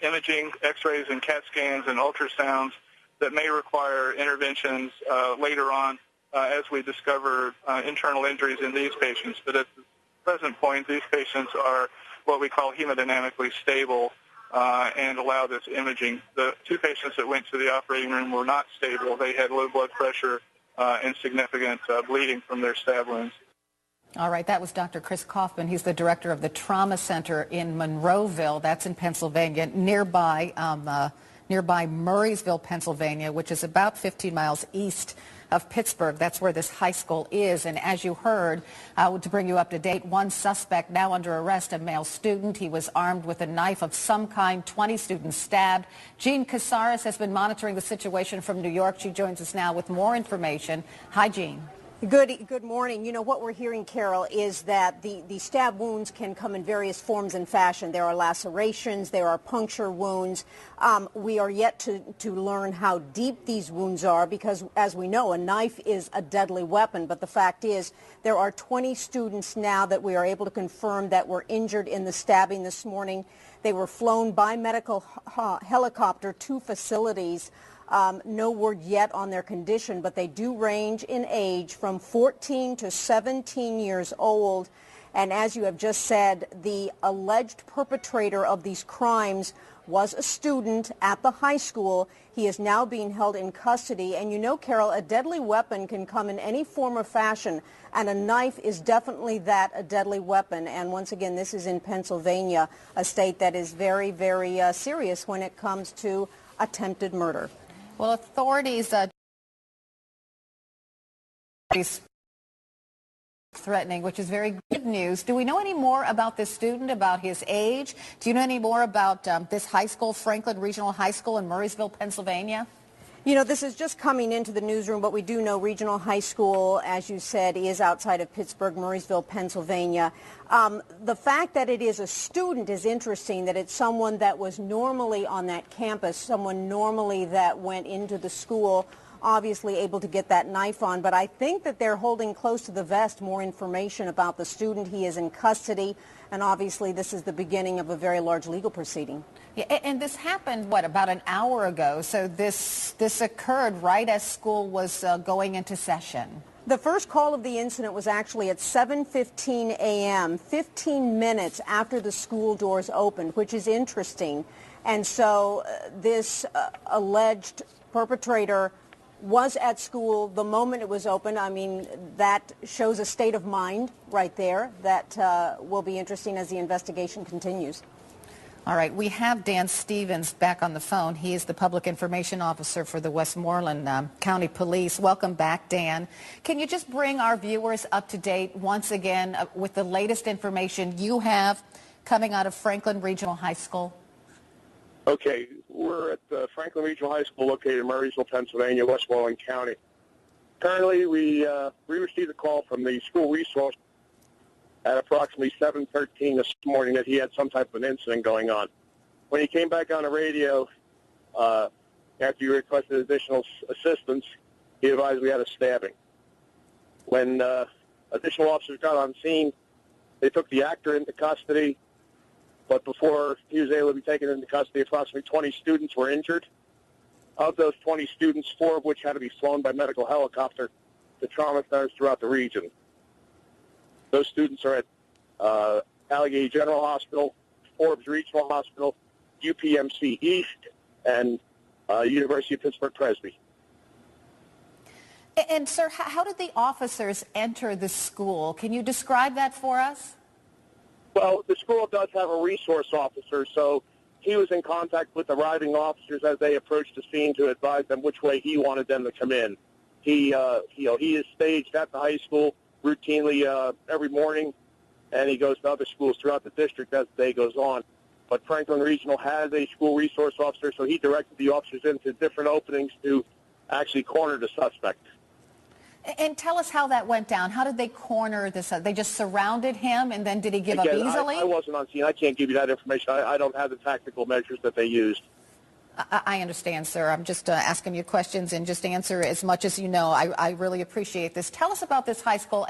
imaging, x-rays and CAT scans and ultrasounds that may require interventions later on as we discover internal injuries in these patients. But at the present point, these patients are what we call hemodynamically stable and allow this imaging. The two patients that went to the operating room were not stable. They had low blood pressure and significant bleeding from their stab wounds. All right, that was Dr. Chris Kaufman. He's the director of the Trauma Center in Monroeville. That's in Pennsylvania, nearby Murrysville, Pennsylvania, which is about 15 miles east of Pittsburgh. That's where this high school is. And as you heard, to bring you up to date, one suspect now under arrest, a male student. He was armed with a knife of some kind, 20 students stabbed. Jean Casares has been monitoring the situation from New York. She joins us now with more information. Hi, Jean. Good morning. You know, what we're hearing, Carol, is that the stab wounds can come in various forms and fashion. There are lacerations, there are puncture wounds. We are yet to learn how deep these wounds are because, as we know, a knife is a deadly weapon. But the fact is there are 20 students now that we are able to confirm that were injured in the stabbing this morning. They were flown by medical helicopter to facilities. No word yet on their condition, but they do range in age from 14 to 17 years old. And as you have just said, the alleged perpetrator of these crimes was a student at the high school. He is now being held in custody. And you know, Carol, a deadly weapon can come in any form or fashion, and a knife is definitely that, a deadly weapon. And once again, this is in Pennsylvania, a state that is very, very serious when it comes to attempted murder. Well, authorities threatening, which is very good news. Do we know any more about this student, about his age? Do you know any more about this high school, Franklin Regional High School in Murrysville, Pennsylvania? You know, this is just coming into the newsroom, but we do know Regional High School, as you said, is outside of Pittsburgh, Murrysville, Pennsylvania. The fact that it is a student is interesting, that it's someone that was normally on that campus, someone normally that went into the school, obviously able to get that knife on. But I think that they're holding close to the vest more information about the student. He is in custody, and obviously this is the beginning of a very large legal proceeding. Yeah, and this happened, what, about an hour ago? So this occurred right as school was going into session. The first call of the incident was actually at 7:15 a.m., 15 minutes after the school doors opened, which is interesting. And so this alleged perpetrator was at school the moment it was open. I mean, that shows a state of mind right there that will be interesting as the investigation continues. All right, we have Dan Stevens back on the phone. He is the public information officer for the Westmoreland County Police. Welcome back, Dan. Can you just bring our viewers up to date once again with the latest information you have coming out of Franklin Regional High School? Okay, we're at the Franklin Regional High School located in Murrysville, Pennsylvania, Westmoreland County. Currently, we received a call from the school resource at approximately 7:13 this morning that he had some type of an incident going on. When he came back on the radio, after he requested additional assistance, he advised we had a stabbing. When additional officers got on scene, they took the actor into custody, but before he was able to be taken into custody, approximately 20 students were injured. Of those 20 students, 4 of which had to be flown by medical helicopter to trauma centers throughout the region. Those students are at Allegheny General Hospital, Forbes Regional Hospital, UPMC East, and University of Pittsburgh Presby. And, sir, how did the officers enter the school? Can you describe that for us? Well, the school does have a resource officer, so he was in contact with arriving officers as they approached the scene to advise them which way he wanted them to come in. He is staged at the high school routinely every morning, and he goes to other schools throughout the district as the day goes on. But Franklin Regional has a school resource officer, so he directed the officers into different openings to actually corner the suspect. And tell us how that went down. How did they corner this? They just surrounded him, and then did he give up easily? I wasn't on scene. I can't give you that information. I don't have the tactical measures that they used. I understand, sir. I'm just asking you questions, and just answer as much as you know. I really appreciate this. Tell us about this high school.